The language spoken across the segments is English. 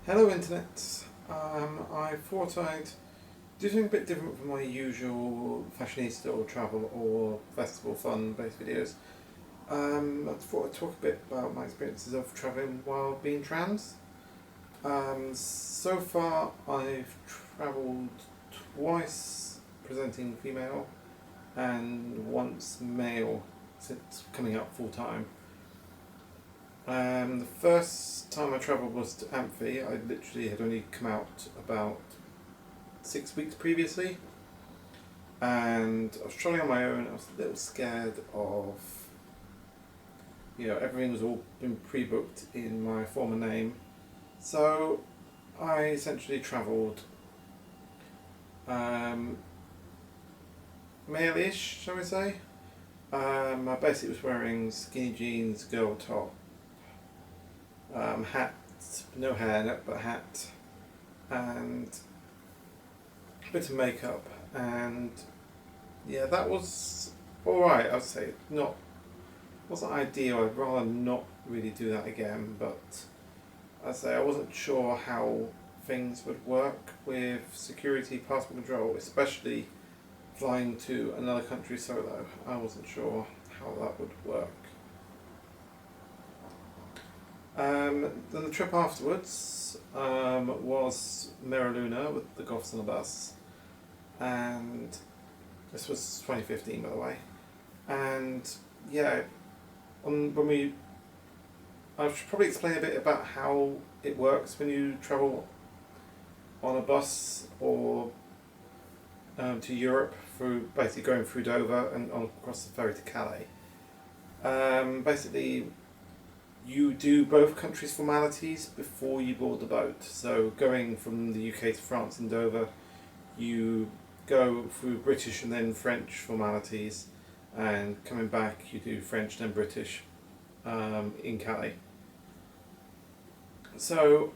Hello Internet. I thought I'd do something a bit different from my usual fashionista or travel or festival fun based videos. I thought I'd talk a bit about my experiences of travelling while being trans. So far I've travelled twice presenting female and once male since coming up full time. The first time I travelled was to Amphi. I literally had only come out about 6 weeks previously, and I was travelling on my own. I was a little scared of, everything was all been pre-booked in my former name, so I essentially travelled male-ish, shall we say. I basically was wearing skinny jeans, girl top, hat, no hair, but hat, and a bit of makeup, and yeah, that was alright. I would say not wasn't ideal. I'd rather not really do that again, but I'd say I wasn't sure how things would work with security, passport control, especially flying to another country solo. I wasn't sure how that would work. Then the trip afterwards was Meraluna with the Goths on the bus, and this was 2015, by the way. And yeah, I should probably explain a bit about how it works when you travel on a bus or to Europe, through basically going through Dover and on across the ferry to Calais. Basically, you do both countries' formalities before you board the boat. So going from the UK to France in Dover, you go through British and then French formalities, and coming back you do French then British in Calais. So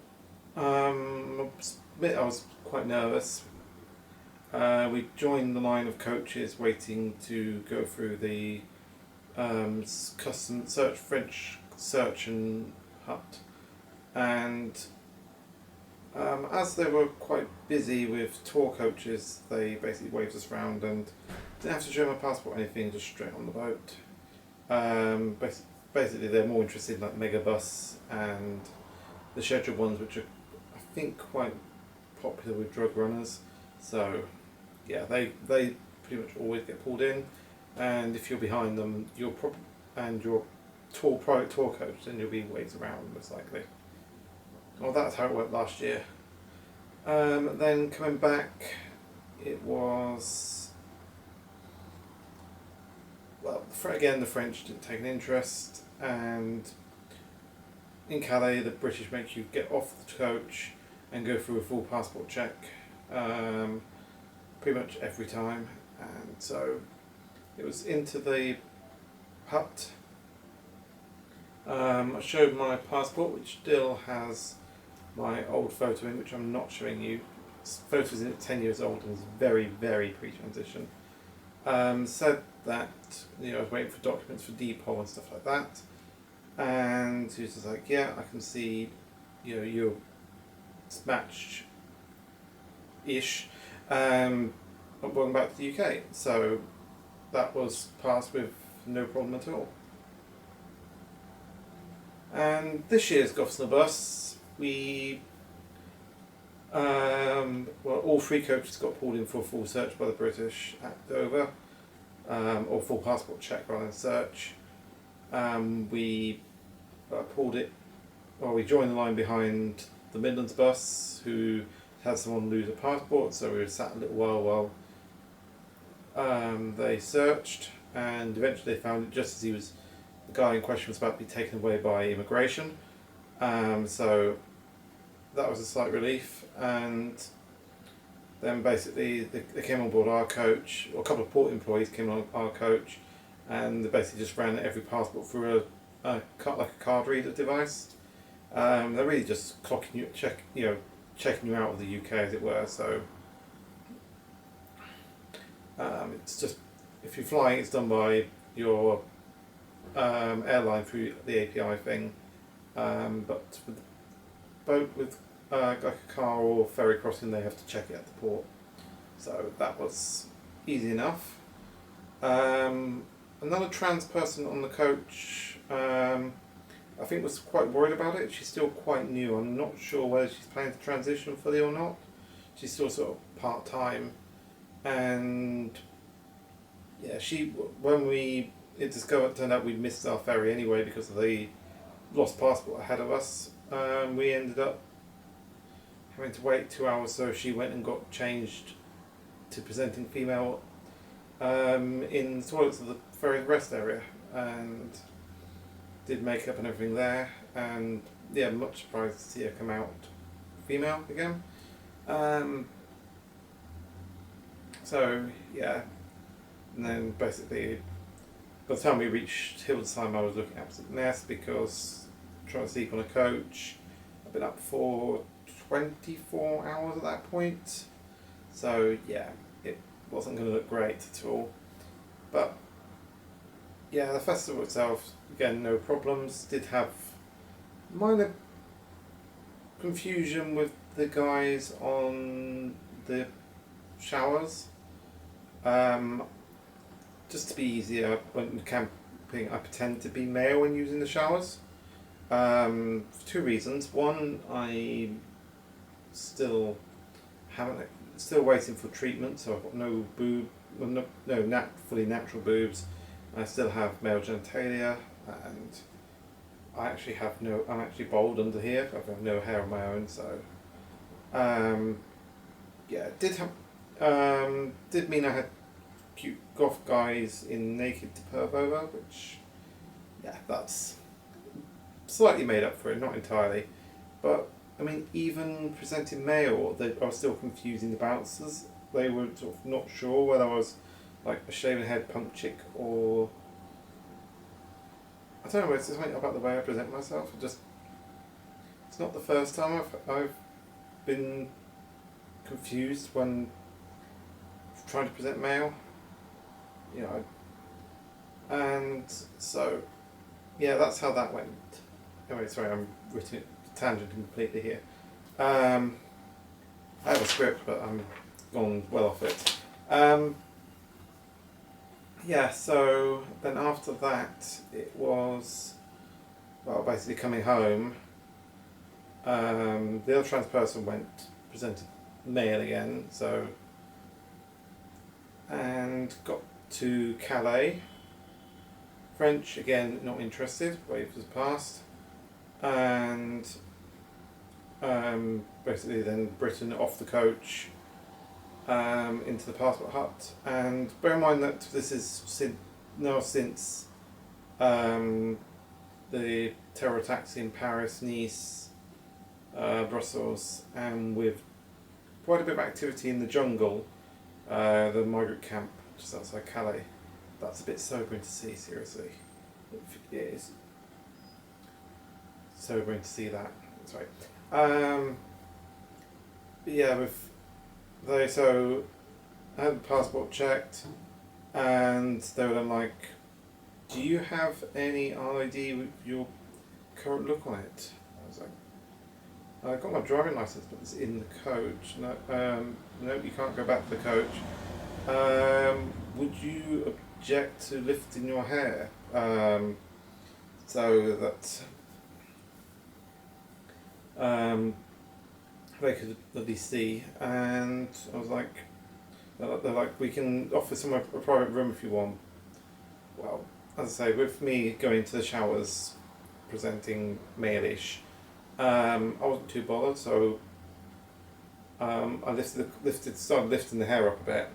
I was quite nervous. We joined the line of coaches waiting to go through the custom search, French search and hut, and as they were quite busy with tour coaches, they basically waved us around and didn't have to show my passport or anything, just straight on the boat. Basically they're more interested in like Megabus and the scheduled ones, which are I think quite popular with drug runners. So yeah, they pretty much always get pulled in, and if you're behind them, and your private tour coach, then you'll be waved around most likely. Well, that's how it went last year. Then coming back, it was again the French didn't take an interest, and in Calais the British make you get off the coach and go through a full passport check. Pretty much every time, and so it was into the hut. I showed my passport, which still has my old photo in, which I'm not showing you. This photo's in 10 years old and is very, very pre-transition. Said that I was waiting for documents for Depot and stuff like that, and he was just like, yeah, I can see you're matched ish. Welcome back to the UK. So that was passed with no problem at all. And this year's Goths on the Bus, all three coaches got pulled in for a full search by the British at Dover, or full passport check rather than search. We joined the line behind the Midlands bus, who had someone lose a passport, so we were sat a little while they searched, and eventually they found it just as the guy in question was about to be taken away by immigration. So that was a slight relief, and then basically they came on board our coach, or a couple of port employees came on our coach, and they basically just ran every passport through a card reader device. They're really just clocking you, checking you out of the UK, as it were. So it's just, if you're flying, it's done by your airline through the API thing, but with boat with like a car or ferry crossing, they have to check it at the port. So that was easy enough. Another trans person on the coach, I think was quite worried about it. She's still quite new. I'm not sure whether she's planning to transition fully or not. She's still sort of part-time. And yeah, it turned out we'd missed our ferry anyway because of the lost passport ahead of us. We ended up having to wait 2 hours, so she went and got changed to presenting female in the toilets of the ferry rest area, and did makeup and everything there, and yeah, much surprised to see her come out female again. So yeah, and then basically by the time we reached Hildesheim I was looking an absolute mess because trying to sleep on a coach. I've been up for 24 hours at that point, so yeah, it wasn't going to look great at all. But yeah, the festival itself, again, no problems. Did have minor confusion with the guys on the showers. Just to be easier when camping, I pretend to be male when using the showers. For two reasons. One, I still waiting for treatment, so I've got no fully natural boobs. I still have male genitalia, and I'm actually bald under here. I've got no hair of my own, so yeah, did mean I had cute goth guys in naked to perv over, which yeah, that's slightly made up for it, not entirely, but I mean, even presenting male, I was still confusing the bouncers. They were sort of not sure whether I was like a shaven head punk chick or I don't know. It's something about the way I present myself. It's not the first time I've been confused when trying to present male. You know, and so yeah, that's how that went. Anyway, sorry, I'm tangent completely here. I have a script, but I'm gone well off it. Yeah, so then after that, it was, well, basically coming home. The other trans person presented male again, so, and got to Calais. French, again, not interested, wave was passed. And basically then Britain off the coach into the passport hut. And bear in mind that this is since the terror attacks in Paris, Nice, Brussels, and with quite a bit of activity in the jungle, the migrant camp just outside Calais. That's a bit sobering to see, seriously. It is sobering to see that. That's right. Yeah, so I had the passport checked, and they were then like, "Do you have any ID with your current look on it?" I was like, "I got my driving license, but it's in the coach. No, you can't go back to the coach. Would you object to lifting your hair so that they could at least see?" And I was like, they're like, "We can offer someone a private room if you want." Well, as I say, with me going to the showers presenting male-ish, I wasn't too bothered, so I started lifting the hair up a bit.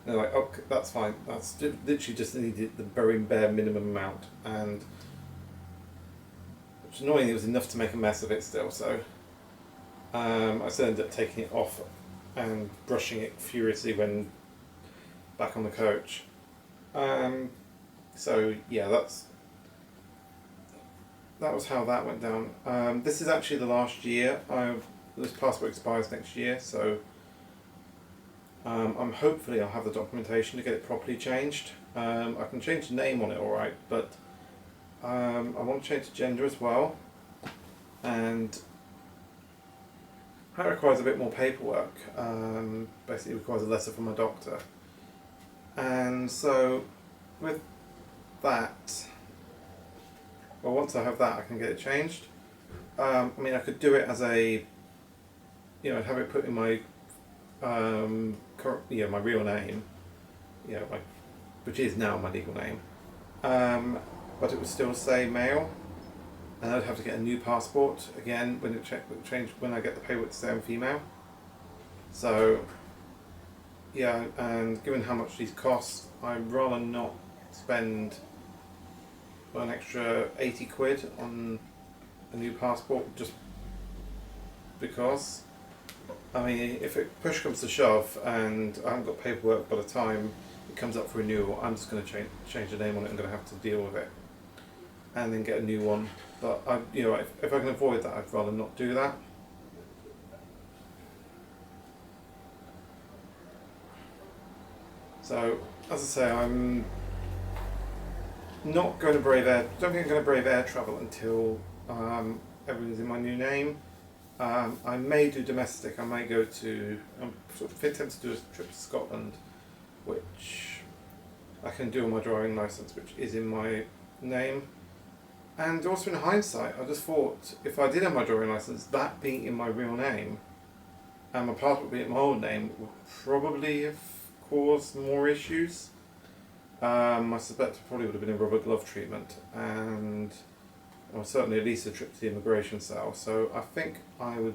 And they're like, "Okay, that's fine. That's literally just needed the very bare minimum amount," and which annoyingly was enough to make a mess of it still. So I still ended up taking it off and brushing it furiously when back on the coach. So yeah, that was how that went down. This is actually the last year. This passport expires next year, so hopefully I'll have the documentation to get it properly changed. I can change the name on it, all right, but I want to change the gender as well, and That requires a bit more paperwork. Basically, it requires a letter from my doctor. And so, with that, well, once I have that, I can get it changed. I mean, I could do it as a, I'd have it put in my, my real name, which is now my legal name. But it would still say male, and I'd have to get a new passport again when it change when I get the paperwork to say I'm female. So, yeah, and given how much these cost, I'd rather not spend an extra 80 quid on a new passport just because. I mean, if it push comes to shove and I haven't got paperwork by the time it comes up for renewal, I'm just going to change the name on it. I'm going to have to deal with it and then get a new one. But if I can avoid that, I'd rather not do that. So, as I say, I'm not going to brave air. Don't think I'm going to brave air travel until everything's in my new name. I may do domestic. I may go to. I'm sort of tempted to do a trip to Scotland, which I can do on my driving license, which is in my name. And also in hindsight, I just thought if I did have my driving license, that being in my real name, and my passport being in my old name, would probably have caused more issues. I suspect it probably would have been a rubber glove treatment, and or certainly at least a trip to the immigration cell. So I think I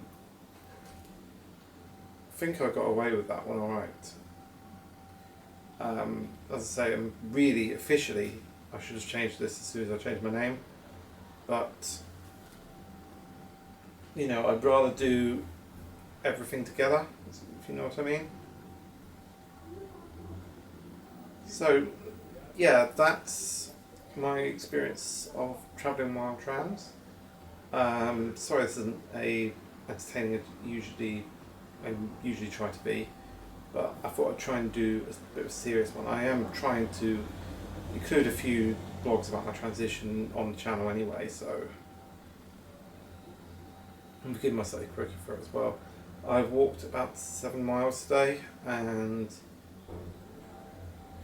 got away with that one all right. As I say, I'm really officially, I should have changed this as soon as I changed my name. But, I'd rather do everything together, if you know what I mean. So, yeah, that's my experience of travelling while trans. Sorry this isn't as entertaining as I usually try to be, but I thought I'd try and do a bit of a serious one. I am trying to include a few blogs about my transition on the channel anyway, so I'm giving myself credit for it as well. I've walked about 7 miles today, and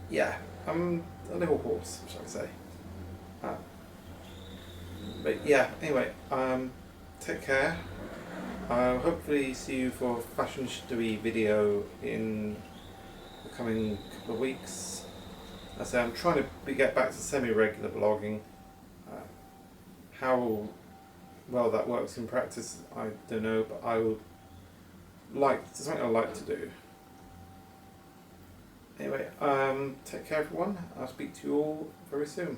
yeah, I'm a little hoarse, shall I say. But yeah, anyway, take care. I'll hopefully see you for a Fashion History video in the coming couple of weeks. As I say, I'm trying to get back to semi-regular blogging. How well that works in practice, I don't know, but it's something I like to do. Anyway, take care everyone. I'll speak to you all very soon.